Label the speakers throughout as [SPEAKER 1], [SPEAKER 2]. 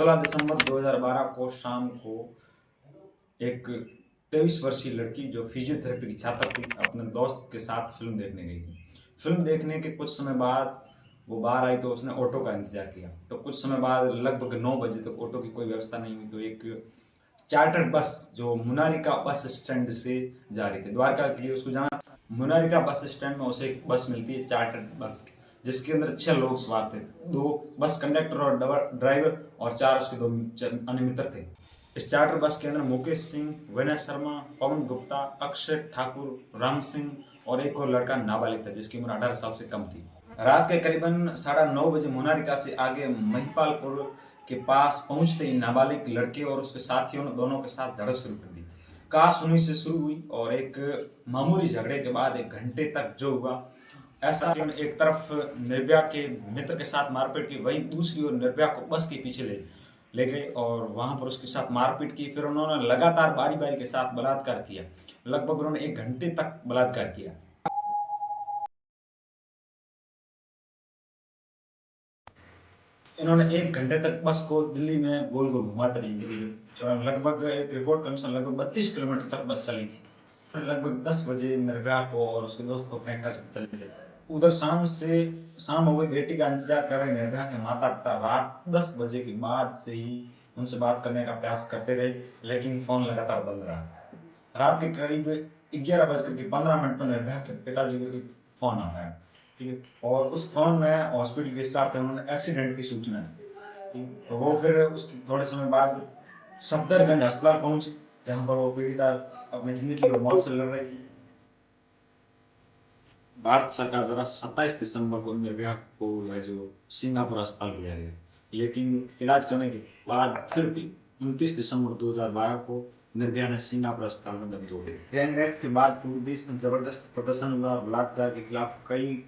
[SPEAKER 1] 16 दिसंबर 2012 को शाम को एक 23 वर्षीय लड़की जो फिजियोथेरेपी की छात्र थी अपने दोस्त के साथ फिल्म देखने गई थी। फिल्म देखने के कुछ समय बाद वो बाहर आई तो उसने ऑटो का इंतजार किया। तो कुछ समय बाद लगभग 9 बजे तक ऑटो की कोई व्यवस्था नहीं हुई तो एक चार्टर्ड बस जो मुनारिका बस स्टैंड से जा रही थी द्वारका के लिए उसको जाना। मुनारिका बस स्टैंड में उसे एक बस मिलती है, चार्टर्ड बस, जिसके अंदर 6 लोग सवार थे। 2 बस कंडक्टर और ड्राइवर और 4 उसके 2 अन्य मित्र थे। इस चार्टर बस के अंदर मुकेश सिंह, विनय शर्मा, पवन गुप्ता, अक्षय ठाकुर, राम सिंह और एक और लड़का नाबालिग था जिसकी उम्र 18 साल से कम थी। रात के करीबन 9:30 बजे मुनारिका से आगे महिपालपुर के पास पहुंचते ही नाबालिग लड़के और उसके साथियों ने दोनों के साथ झड़प शुरू कर दी। कहासुनी से शुरू हुई और एक मामूली झगड़े के बाद 1 घंटे तक जो हुआ ऐसा, एक तरफ निर्भया के मित्र के साथ मारपीट की, वहीं दूसरी ओर निर्भया को बस के पीछे ले गए और वहां पर उसके साथ मारपीट की। फिर उन्होंने लगातार बारी बारी के साथ बलात्कार किया। लगभग उन्होंने 1 घंटे तक बलात्कार किया। इन्होंने 1 घंटे तक बस को दिल्ली में गोल गोल घुमाते रही। लगभग एक रिपोर्ट के अनुसार लगभग 32 किलोमीटर तक बस चली थी। फिर लगभग 10 बजे निर्भया को और उसके दोस्त को फेंक कर चले गए। उधर शाम हो गई, बेटी का इंतजार कर रहे निर्भया के माता पिता रात 10 बजे के बाद से ही उनसे बात करने का प्रयास करते रहे, लेकिन फोन लगातार बंद रहा। रात के करीब 11:15 पर निर्भया के पिताजी को एक फोन आता है, ठीक है, और उस फोन में हॉस्पिटल के स्टाफ थे, उन्होंने एक्सीडेंट की सूचना दी। तो वो फिर उसके थोड़े समय बाद सफदरगंज अस्पताल पहुंचे जहां पर वो पीड़िता अपनी जिंदगी और मौत से लड़ रही थी। भारत सरकार द्वारा 27 दिसंबर को निर्भया को जो सिंगापुर अस्पताल भेजा गया, लेकिन इलाज करने के बाद फिर भी 29 दिसंबर 2012 को निर्भया ने सिंगापुर अस्पताल में दम तोड़ दिया। गैंगरेप के बाद पूरे देश में जबरदस्त प्रदर्शन हुआ। बलात्कार के खिलाफ कई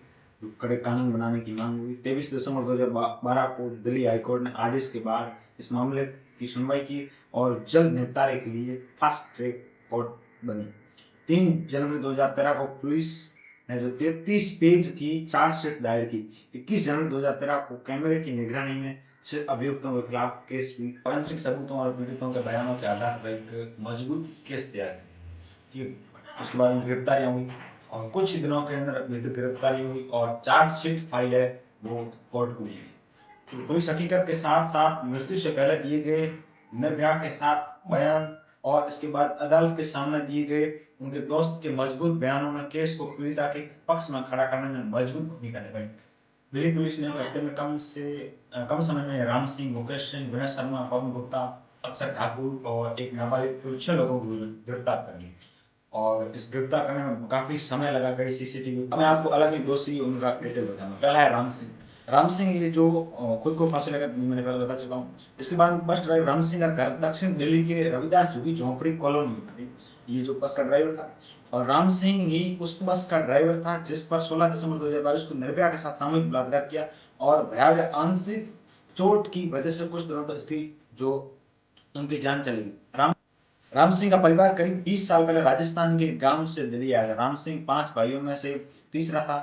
[SPEAKER 1] कड़े कानून बनाने की मांग हुई। 23 दिसंबर 2012 को दिल्ली हाईकोर्ट ने आदेश के बाद इस मामले की सुनवाई की और जल्द निपटारे के लिए फास्ट ट्रैक कोर्ट बनी। 3 जनवरी 2013 को पुलिस ने जो 33 पेज की चार्जशीट दायर की। 21 जनवरी 2013 को कैमरे की निगरानी में 6 अभियुक्तों के खिलाफ केस हुई। फॉरेंसिक सबूतों और पीड़ितों के बयानों के आधार पर एक मजबूत केस तैयार की। उसके बाद गिरफ्तारियां हुई और कुछ दिनों के अंदर गिरफ्तारी हुई और चार्जशीट फाइल है वो कोर्ट को दी। तो पुलिस हकीकत के साथ साथ मृत्यु से पहले दिए गए निर्भया के साथ बयान और इसके बाद अदालत के सामने दिए गए उनके दोस्त के मजबूत बयानों ने केस को पीड़िता के पक्ष में खड़ा करने में मजबूत भूमिका निभाई। दिल्ली पुलिस ने हफ्ते में कम समय में राम सिंह, मुकेश सिंह, विनय शर्मा, पवन गुप्ता, अक्षय ठाकुर और एक नाबालिग 6 लोगों को गिरफ्तार कर लिया और इस गिरफ्तार करने में काफी समय लगा। गई सीसीटीवी मैं आपको अलग ही दोषी उनका डिटेल बताऊंगा। पहला है राम सिंह। राम सिंह ये जो खुद को फांसी लगा, मैंने पहले बता चुका हूँ। इसके बाद बस ड्राइवर राम सिंह का घर दक्षिण दिल्ली के रविदास झुग्गी झोपड़ी कॉलोनी में। ये जो बस का ड्राइवर था और राम सिंह ही उस बस का ड्राइवर था जिस पर 16 दिसंबर 2022 को निर्भया के साथ सामूहिक बलात्कार किया और भयावह आंतरिक चोट की वजह से कुछ दिनों तक इसकी जो उनकी जान चली गई। राम सिंह का परिवार करीब 20 साल पहले राजस्थान के गांव से दिल्ली आया। राम सिंह 5 भाइयों में से तीसरा था।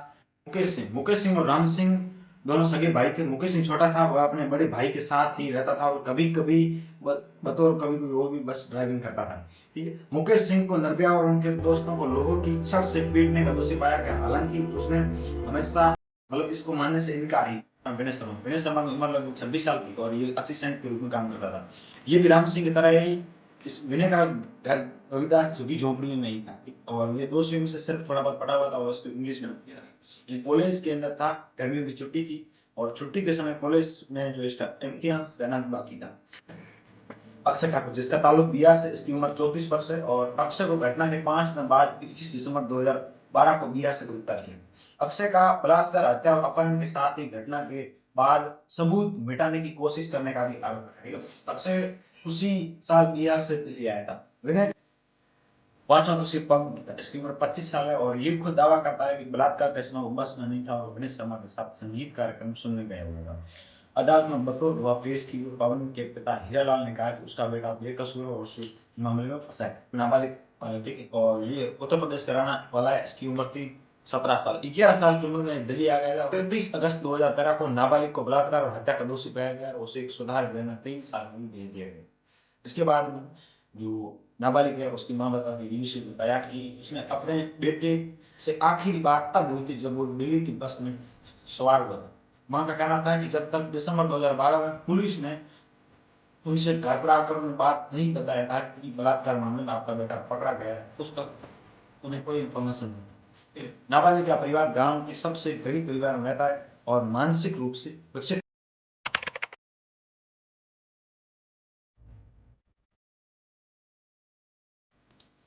[SPEAKER 1] मुकेश सिंह और राम सिंह दोनों सगे भाई थे। मुकेश सिंह छोटा था, वह अपने बड़े भाई के साथ ही रहता था और कभी कभी बतौर कभी वो भी बस ड्राइविंग करता था। ठीक है, मुकेश सिंह को निर्भया और उनके दोस्तों को लोगों की छड़ से पीटने का दोषी पाया गया। हालांकि उसने हमेशा इसको मानने से इनकार ही। विनय शर्मा की उम्र लगभग 26 साल की और ये असिस्टेंट के रूप में काम करता था। ये भी राम सिंह की तरह ही इस विनय का घर रविदास झुग्गी झोपड़ी में ही था और ये दोषियों में से सिर्फ थोड़ा बहुत पढ़ा हुआ था और उसको इंग्लिश में किया। ये कॉलेज के अंदर था, गर्मियों की छुट्टी थी और छुट्टी के समय कॉलेज में जो इसका इम्तिहान देना बाकी था। अक्षय ठाकुर जिसका ताल्लुक बिहार से, इसकी उम्र 34 वर्ष है और अक्षय को घटना के 5 दिन बाद 21 दिसंबर 2012 को बिहार से गिरफ्तार किया। अक्षय का बलात्कार, हत्या और अपहरण के साथ ही घटना के बाद सबूत मिटाने की कोशिश करने का भी आरोप है। अक्षय उसी साल बिहार से दिल्ली आया था। विनय पांचवा दोषी इसकी उम्र 25 साल है और ये खुद दावा करता है कि बलात्कार का समय वो बस में नहीं था और विनय शर्मा के साथ संगीत कार्यक्रम सुनने गया हुआ था। अदालत में बतौर गवाह पेश की हुई पवन के पिता हीरालाल ने कहा कि उसका बेटा बेकसूर और उस मामले में फंसा है, नाबालिग, ठीक है, और ये उत्तर प्रदेश का रहने वाला है। इसकी उम्र थी 17 साल 11 साल की उम्र में दिल्ली आ गया था। 30 अगस्त 2013 को नाबालिग को बलात्कार और हत्या का दोषी पाया गया और उसे एक सुधार गृह में 3 साल के लिए भेज दिया गया। इसके बाद में जो नाबालिग है उसकी माँ बताती BBC को बताया कि उसने अपने बेटे से आखिरी बात तब हुई थी जब वो दिल्ली की बस में सवार हुआ था। माँ का कहना था कि जब तक दिसंबर 2012 में पुलिस ने उनसे घर पर आकर उन्हें बात नहीं बताया था कि बलात्कार मामले में आपका बेटा पकड़ा गया है, उस तक उन्हें कोई इन्फॉर्मेशन नहीं। नाबालिग का परिवार गांव के सबसे गरीब परिवार में रहता है और मानसिक रूप से विकसित।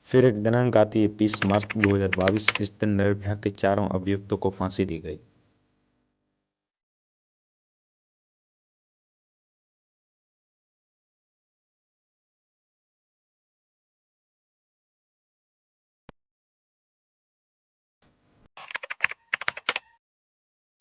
[SPEAKER 2] फिर एक दिनांक आती है 20 मार्च 2022। इस दिन निर्भया के चारों अभियुक्तों को फांसी दी गई।